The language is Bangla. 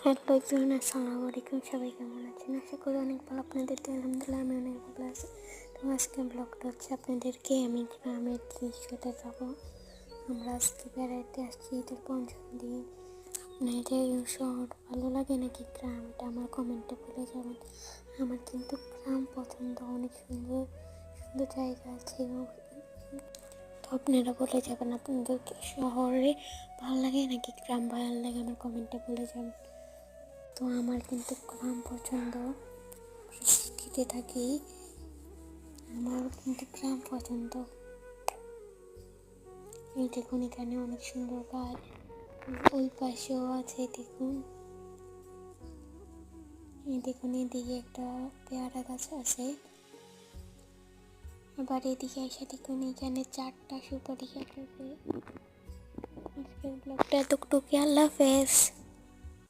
হ্যালো এভরিওয়ান, আসসালামু আলাইকুম। সবাই কেমন আছেন? আশা করি অনেক ভালো। আপনাদের তো আলহামদুলিল্লাহ আমি অনেক ভালো আছি। তো আজকে ব্লগটা হচ্ছে আপনাদেরকে আমি গ্রামের দৃশ্য দেখাবো। আমরা আজকে বেড়াইতে আসছি, ঈদের পঞ্চম দিন। আপনাদের শহর ভালো লাগে নাকি গ্রাম, এটা আমার কমেন্টে বলে যাবেন। আমার কিন্তু গ্রাম পছন্দ, অনেক সুন্দর সুন্দর জায়গা আছে। তো আপনারা বলে যাবেন আপনাদের শহরে ভালো লাগে নাকি গ্রাম ভালো লাগে, আমার কমেন্টে বলে যাবেন। তো আমার কিন্তু গ্রাম পছন্দ, সিটিতে থাকি, আমার কিন্তু গ্রাম পছন্দ। এই দেখুন এখানে অনেক সুন্দর গাছ, ওই পাশেও আছে দেখুন। এই দেখুন এদিকে একটা পেয়ারা গাছ আছে, আবার এদিকে এসে দেখুন এখানে 4টা সুপারি গাছ আছে। আজকের ব্লগটা এতটুকু, আল্লাহ হাফেজ।